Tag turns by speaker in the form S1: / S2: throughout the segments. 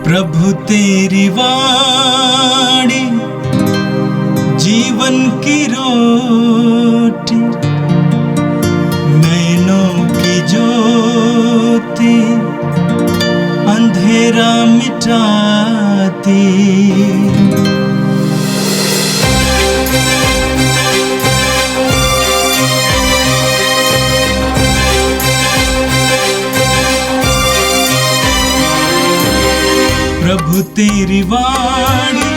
S1: प्रभु तेरी वाणी जीवन की रोटी, नैनों की ज्योति अंधेरा मिटाती। प्रभु तेरी वाणी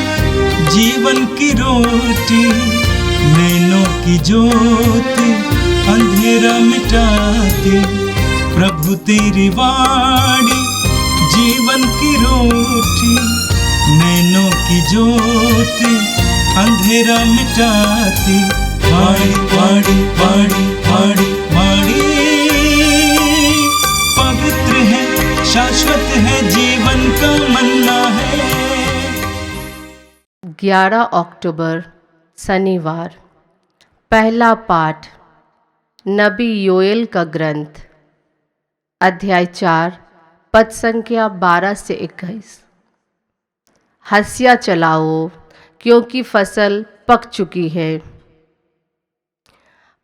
S1: जीवन की रोटी, नैनों की ज्योति अंधेरा मिटाती। प्रभु तेरी वाणी जीवन की रोटी, नैनों की ज्योति अंधेरा मिटाती। वाणी वाणी वाणी वाणी वाणी पवित्र है, शाश्वत है, जीवन का मन्ना है।
S2: 11 अक्टूबर शनिवार। पहला पाठ नबी योएल का ग्रंथ, अध्याय 4, पद संख्या 12 से 21। हंसिया चलाओ क्योंकि फसल पक चुकी है।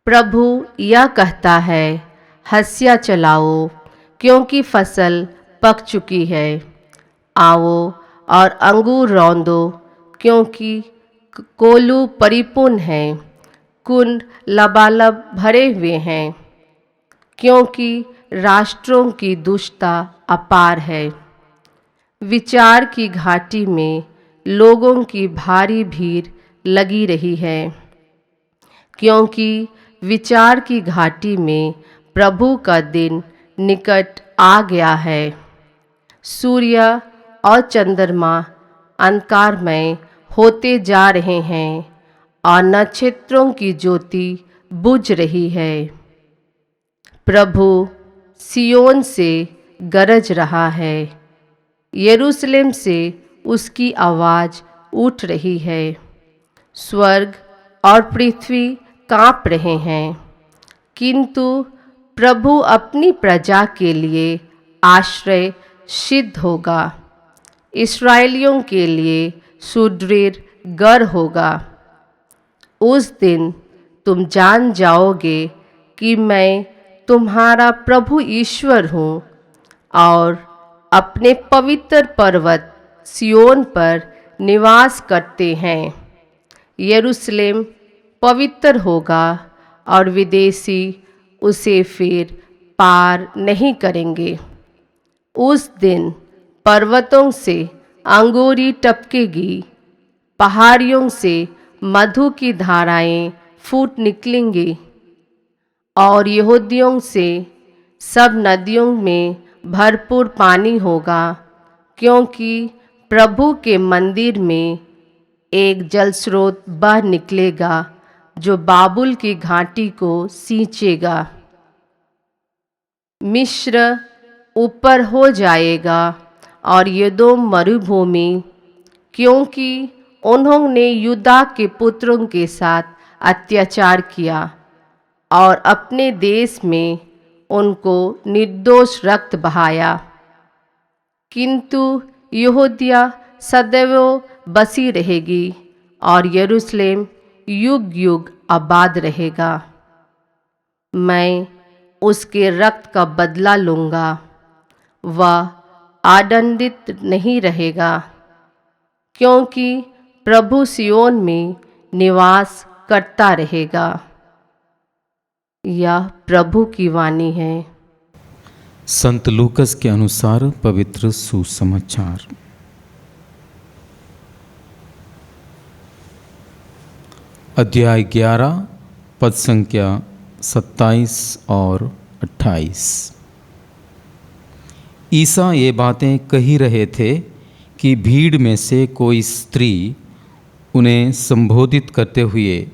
S2: प्रभु यह कहता है, हंसिया चलाओ क्योंकि फसल पक चुकी है। आओ और अंगूर रौंदो क्योंकि कोलू परिपूर्ण हैं, कुंड लबालब भरे हुए हैं। क्योंकि राष्ट्रों की दुष्टता अपार है। विचार की घाटी में लोगों की भारी भीड़ लगी रही है। क्योंकि विचार की घाटी में प्रभु का दिन निकट आ गया है। सूर्य और चंद्रमा अंधकारमय होते जा रहे हैं और नक्षत्रों की ज्योति बुझ रही है। प्रभु सियोन से गरज रहा है, यरूशलेम से उसकी आवाज़ उठ रही है। स्वर्ग और पृथ्वी काँप रहे हैं, किंतु प्रभु अपनी प्रजा के लिए आश्रय सिद्ध होगा, इस्राएलियों के लिए सुदृढ़ गर होगा। उस दिन तुम जान जाओगे कि मैं तुम्हारा प्रभु ईश्वर हूँ और अपने पवित्र पर्वत सियोन पर निवास करते हैं। यरूशलेम पवित्र होगा और विदेशी उसे फिर पार नहीं करेंगे। उस दिन पर्वतों से अंगूरी टपकेगी, पहाड़ियों से मधु की धाराएं फूट निकलेंगी और यहूदियों से सब नदियों में भरपूर पानी होगा। क्योंकि प्रभु के मंदिर में एक जलस्रोत बह निकलेगा जो बाबुल की घाटी को सींचेगा। मिस्र ऊपर हो जाएगा और यदोम मरुभूमि, क्योंकि उन्होंने यूदा के पुत्रों के साथ अत्याचार किया और अपने देश में उनको निर्दोष रक्त बहाया। किंतु यहूदिया सदैव बसी रहेगी और यरूशलेम युग युग आबाद रहेगा। मैं उसके रक्त का बदला लूँगा, वह आदंडित नहीं रहेगा। क्योंकि प्रभु सियोन में निवास करता रहेगा। यह प्रभु की वाणी है।
S3: संत लूकस के अनुसार पवित्र सुसमाचार। अध्याय 11, पद संख्या 27 और 28। ईसा ये बातें कही रहे थे कि भीड़ में से कोई स्त्री उन्हें संबोधित करते हुए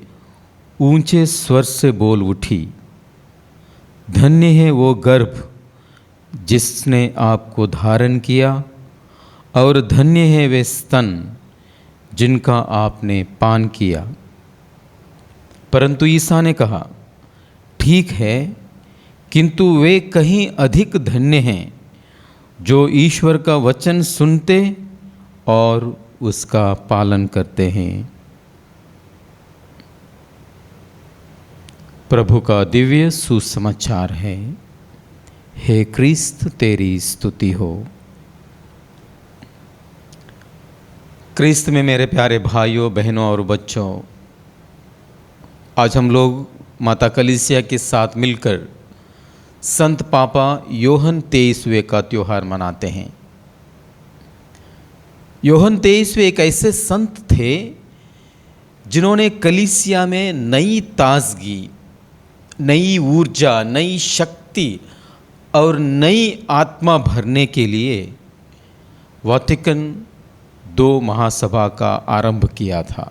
S3: ऊंचे स्वर से बोल उठी, धन्य है वो गर्भ जिसने आपको धारण किया और धन्य है वे स्तन जिनका आपने पान किया। परंतु ईसा ने कहा, ठीक है, किंतु वे कहीं अधिक धन्य हैं जो ईश्वर का वचन सुनते और उसका पालन करते हैं। प्रभु का दिव्य सुसमाचार है। हे क्रिस्त तेरी स्तुति हो। क्रिस्त में मेरे प्यारे भाइयों बहनों और बच्चों, आज हम लोग माता कलीसिया के साथ मिलकर संत पापा योहन 23वें का त्यौहार मनाते हैं। योहन 23वें एक ऐसे संत थे जिन्होंने कलीसिया में नई ताजगी, नई ऊर्जा, नई शक्ति और नई आत्मा भरने के लिए वाटिकन II महासभा का आरंभ किया था।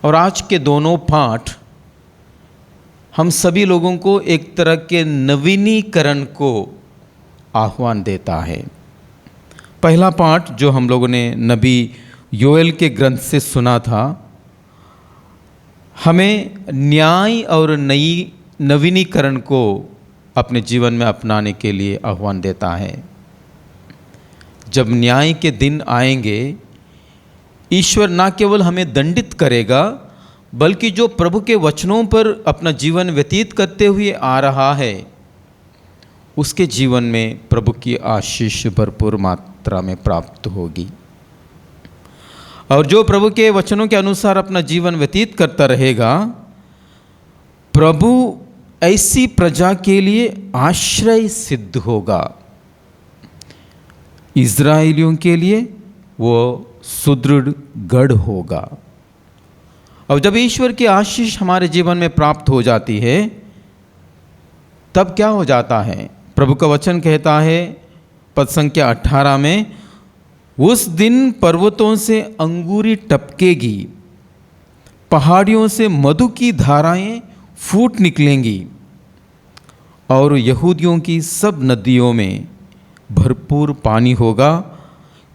S3: और आज के दोनों पाठ हम सभी लोगों को एक तरह के नवीनीकरण को आह्वान देता है। पहला पाठ जो हम लोगों ने नबी योएल के ग्रंथ से सुना था, हमें न्याय और नई नवीनीकरण को अपने जीवन में अपनाने के लिए आह्वान देता है। जब न्याय के दिन आएंगे, ईश्वर ना केवल हमें दंडित करेगा, बल्कि जो प्रभु के वचनों पर अपना जीवन व्यतीत करते हुए आ रहा है, उसके जीवन में प्रभु की आशीष भरपूर मात्रा में प्राप्त होगी। और जो प्रभु के वचनों के अनुसार अपना जीवन व्यतीत करता रहेगा, प्रभु ऐसी प्रजा के लिए आश्रय सिद्ध होगा। इज़राइलियों के लिए वो सुदृढ़ गढ़ होगा। और जब ईश्वर की आशीष हमारे जीवन में प्राप्त हो जाती है, तब क्या हो जाता है? प्रभु का वचन कहता है पद संख्या 18 में, उस दिन पर्वतों से अंगूरी टपकेगी, पहाड़ियों से मधु की धाराएं फूट निकलेंगी और यहूदियों की सब नदियों में भरपूर पानी होगा,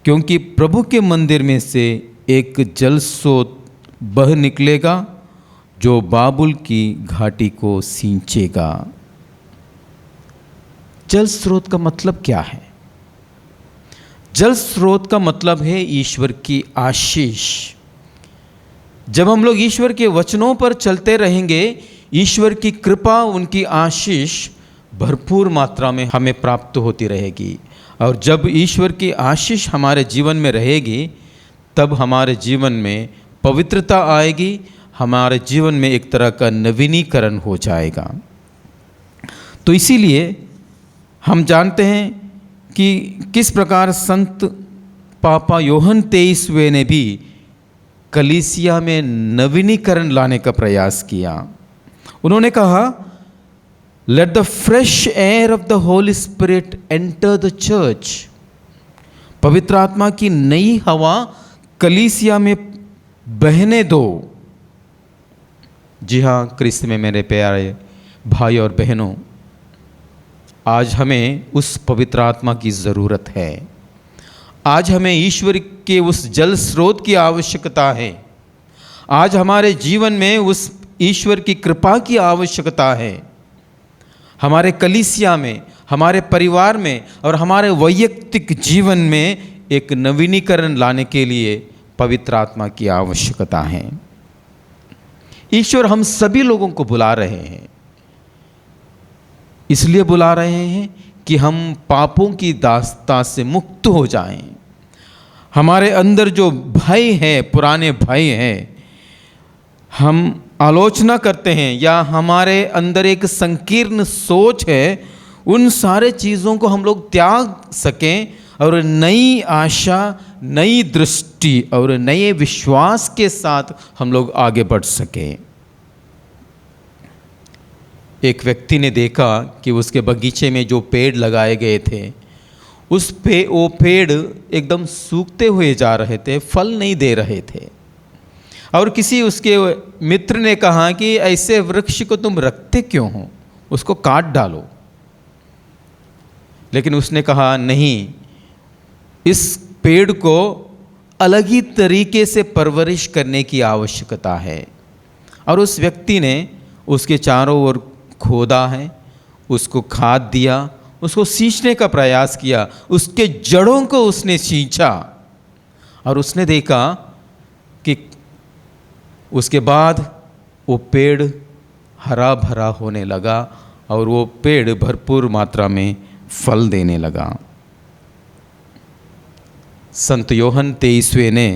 S3: क्योंकि प्रभु के मंदिर में से एक जल स्रोत बह निकलेगा जो बाबुल की घाटी को सींचेगा। जल स्रोत का मतलब क्या है? जल स्रोत का मतलब है ईश्वर की आशीष। जब हम लोग ईश्वर के वचनों पर चलते रहेंगे, ईश्वर की कृपा, उनकी आशीष भरपूर मात्रा में हमें प्राप्त होती रहेगी। और जब ईश्वर की आशीष हमारे जीवन में रहेगी, तब हमारे जीवन में पवित्रता आएगी, हमारे जीवन में एक तरह का नवीनीकरण हो जाएगा। तो इसीलिए हम जानते हैं कि किस प्रकार संत पापा योहन 23वें ने भी कलीसिया में नवीनीकरण लाने का प्रयास किया। उन्होंने कहा, let the fresh air of the holy spirit enter the church. पवित्र आत्मा की नई हवा कलीसिया में बहने दो। जी हाँ, क्रिस्त में मेरे प्यारे भाई और बहनों, आज हमें उस पवित्र आत्मा की ज़रूरत है। आज हमें ईश्वर के उस जल स्रोत की आवश्यकता है। आज हमारे जीवन में उस ईश्वर की कृपा की आवश्यकता है। हमारे कलीसिया में, हमारे परिवार में और हमारे वैयक्तिक जीवन में एक नवीनीकरण लाने के लिए पवित्र आत्मा की आवश्यकता है। ईश्वर हम सभी लोगों को बुला रहे हैं। इसलिए बुला रहे हैं कि हम पापों की दास्ता से मुक्त हो जाएं। हमारे अंदर जो भय है, पुराने भय हैं, हम आलोचना करते हैं, या हमारे अंदर एक संकीर्ण सोच है, उन सारे चीज़ों को हम लोग त्याग सकें और नई आशा, नई दृष्टि और नए विश्वास के साथ हम लोग आगे बढ़ सकें। एक व्यक्ति ने देखा कि उसके बगीचे में जो पेड़ लगाए गए थे, वो पेड़ एकदम सूखते हुए जा रहे थे, फल नहीं दे रहे थे। और किसी उसके मित्र ने कहा कि ऐसे वृक्ष को तुम रखते क्यों हो, उसको काट डालो। लेकिन उसने कहा, नहीं, इस पेड़ को अलग ही तरीके से परवरिश करने की आवश्यकता है। और उस व्यक्ति ने उसके चारों ओर खोदा है, उसको खाद दिया, उसको सींचने का प्रयास किया, उसके जड़ों को उसने सींचा और उसने देखा कि उसके बाद वो पेड़ हरा भरा होने लगा और वो पेड़ भरपूर मात्रा में फल देने लगा। संत योहन 23वें ने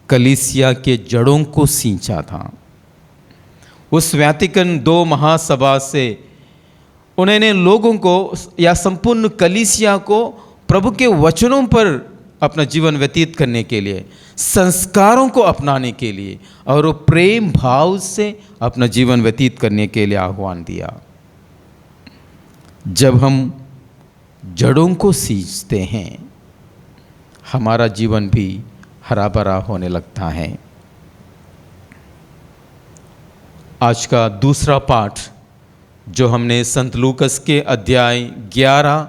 S3: कलीसिया के जड़ों को सींचा था। उस वैटिकन II महासभा से उन्होंने लोगों को या संपूर्ण कलीसिया को प्रभु के वचनों पर अपना जीवन व्यतीत करने के लिए, संस्कारों को अपनाने के लिए और वो प्रेम भाव से अपना जीवन व्यतीत करने के लिए आह्वान दिया। जब हम जड़ों को सींचते हैं, हमारा जीवन भी हरा भरा होने लगता है। आज का दूसरा पाठ जो हमने संत लूकस के अध्याय 11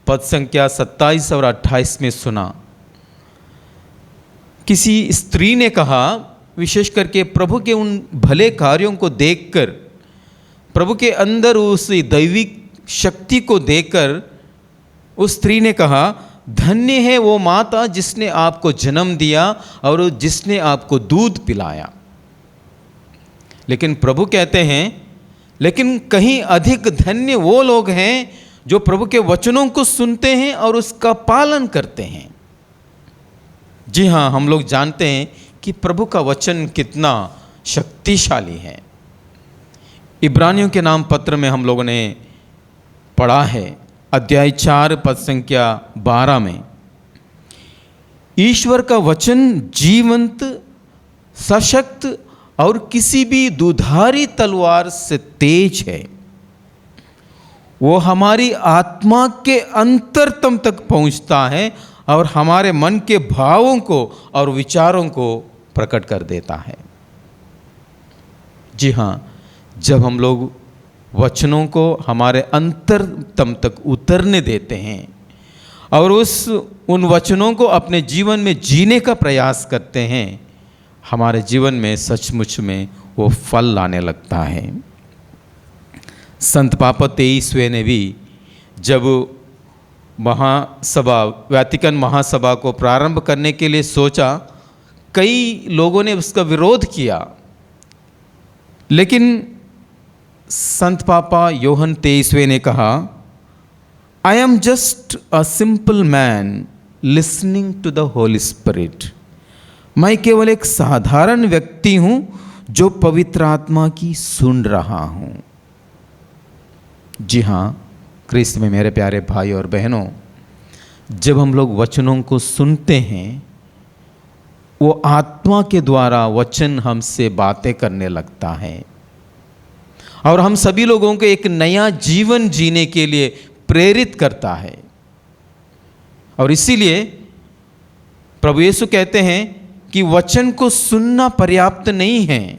S3: पद संख्या 27 और 28 में सुना, किसी स्त्री ने कहा, विशेष करके प्रभु के उन भले कार्यों को देखकर, प्रभु के अंदर उस दैविक शक्ति को देखकर उस स्त्री ने कहा, धन्य है वो माता जिसने आपको जन्म दिया और जिसने आपको दूध पिलाया। लेकिन प्रभु कहते हैं, लेकिन कहीं अधिक धन्य वो लोग हैं जो प्रभु के वचनों को सुनते हैं और उसका पालन करते हैं। जी हाँ, हम लोग जानते हैं कि प्रभु का वचन कितना शक्तिशाली है। इब्रानियों के नाम पत्र में हम लोगों ने पढ़ा है, अध्याय 4 पद संख्या 12 में, ईश्वर का वचन जीवंत, सशक्त और किसी भी दुधारी तलवार से तेज है। वो हमारी आत्मा के अंतरतम तक पहुंचता है और हमारे मन के भावों को और विचारों को प्रकट कर देता है। जी हाँ, जब हम लोग वचनों को हमारे अंतरतम तक उतरने देते हैं और उन वचनों को अपने जीवन में जीने का प्रयास करते हैं, हमारे जीवन में सचमुच में वो फल लाने लगता है। संत पापा 23वें ने भी जब महासभा, वैटिकन महासभा को प्रारंभ करने के लिए सोचा, कई लोगों ने उसका विरोध किया, लेकिन संत पापा योहन 23वें ने कहा, I am just a simple man listening to the holy spirit. मैं केवल एक साधारण व्यक्ति हूं जो पवित्र आत्मा की सुन रहा हूं। जी हाँ, क्रिस्त में मेरे प्यारे भाई और बहनों, जब हम लोग वचनों को सुनते हैं, वो आत्मा के द्वारा वचन हमसे बातें करने लगता है और हम सभी लोगों को एक नया जीवन जीने के लिए प्रेरित करता है। और इसीलिए प्रभु यीशु कहते हैं कि वचन को सुनना पर्याप्त नहीं है,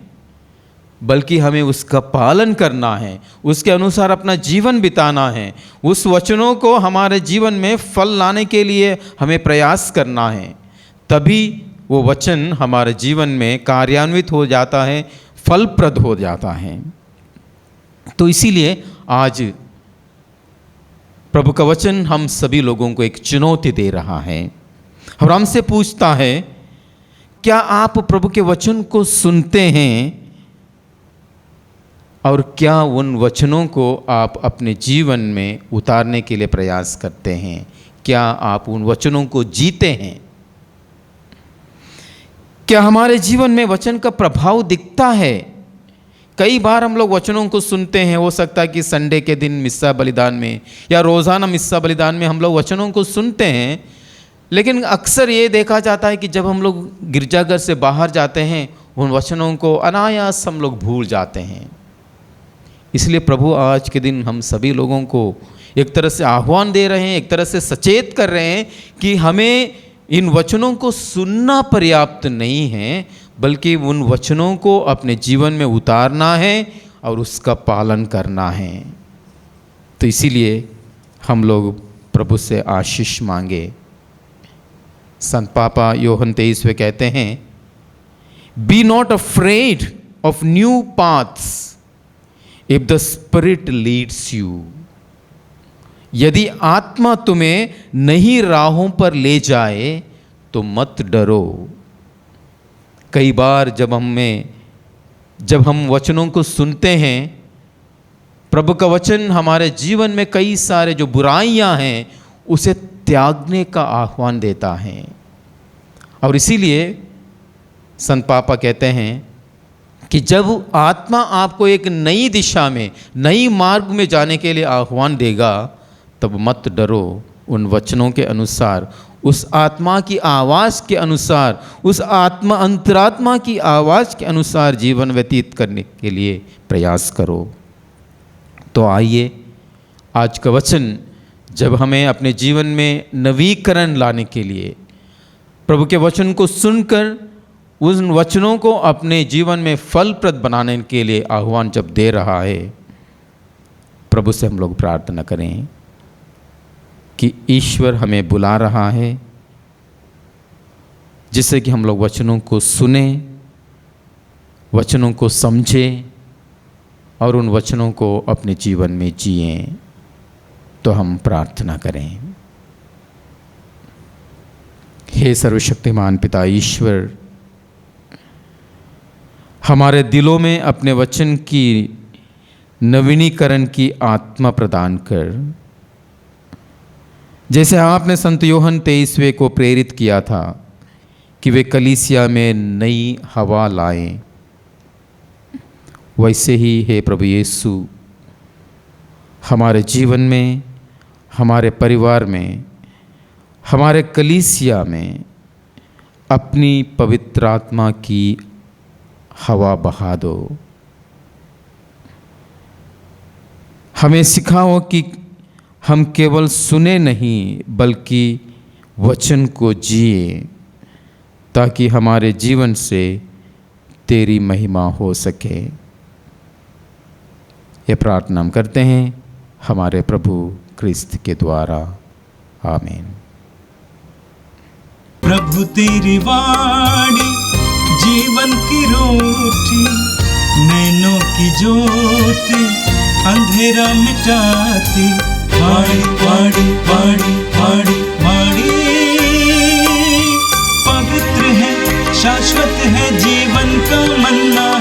S3: बल्कि हमें उसका पालन करना है, उसके अनुसार अपना जीवन बिताना है, उस वचनों को हमारे जीवन में फल लाने के लिए हमें प्रयास करना है। तभी वो वचन हमारे जीवन में कार्यान्वित हो जाता है, फलप्रद हो जाता है। तो इसीलिए आज प्रभु का वचन हम सभी लोगों को एक चुनौती दे रहा है और हमसे पूछता है, क्या आप प्रभु के वचन को सुनते हैं और क्या उन वचनों को आप अपने जीवन में उतारने के लिए प्रयास करते हैं? क्या आप उन वचनों को जीते हैं? क्या हमारे जीवन में वचन का प्रभाव दिखता है? कई बार हम लोग वचनों को सुनते हैं, हो सकता है कि संडे के दिन मिस्सा बलिदान में या रोज़ाना मिस्सा बलिदान में हम लोग वचनों को सुनते हैं, लेकिन अक्सर ये देखा जाता है कि जब हम लोग गिरजाघर से बाहर जाते हैं, उन वचनों को अनायास हम लोग भूल जाते हैं। इसलिए प्रभु आज के दिन हम सभी लोगों को एक तरह से आह्वान दे रहे हैं, एक तरह से सचेत कर रहे हैं कि हमें इन वचनों को सुनना पर्याप्त नहीं है, बल्कि उन वचनों को अपने जीवन में उतारना है और उसका पालन करना है। तो इसीलिए हम लोग प्रभु से आशीष मांगे। संत पापा योहन 23वें कहते हैं, be not afraid of new paths if the spirit leads you. यदि आत्मा तुम्हें नई राहों पर ले जाए तो मत डरो। कई बार जब हम वचनों को सुनते हैं, प्रभु का वचन हमारे जीवन में कई सारे जो बुराइयां हैं उसे त्यागने का आह्वान देता है। और इसीलिए संत पापा कहते हैं कि जब आत्मा आपको एक नई दिशा में, नई मार्ग में जाने के लिए आह्वान देगा, तब मत डरो। उन वचनों के अनुसार, उस आत्मा की आवाज़ के अनुसार, उस अंतरात्मा की आवाज़ के अनुसार जीवन व्यतीत करने के लिए प्रयास करो। तो आइए, आज का वचन जब हमें अपने जीवन में नवीकरण लाने के लिए, प्रभु के वचन को सुनकर उन वचनों को अपने जीवन में फलप्रद बनाने के लिए आह्वान जब दे रहा है, प्रभु से हम लोग प्रार्थना करें कि ईश्वर हमें बुला रहा है, जिससे कि हम लोग वचनों को सुने, वचनों को समझें और उन वचनों को अपने जीवन में जिएं। तो हम प्रार्थना करें। हे सर्वशक्तिमान पिता ईश्वर, हमारे दिलों में अपने वचन की नवीनीकरण की आत्मा प्रदान कर, जैसे आपने संत योहन 23वें को प्रेरित किया था कि वे कलीसिया में नई हवा लाएं, वैसे ही हे प्रभु यीशु, हमारे जीवन में, हमारे परिवार में, हमारे कलीसिया में अपनी पवित्र आत्मा की हवा बहा दो। हमें सिखाओ कि हम केवल सुने नहीं बल्कि वचन को जिए, ताकि हमारे जीवन से तेरी महिमा हो सके। ये प्रार्थना हम करते हैं हमारे प्रभु क्रिस्त के द्वारा, आमीन।
S1: प्रभु तेरी वाणी जीवन की रोटी, नैनों की ज्योति अंधेरा मिटाती। वाणी वाणी वाणी वाणी वाणी पवित्र है, शाश्वत है, जीवन का मन्ना।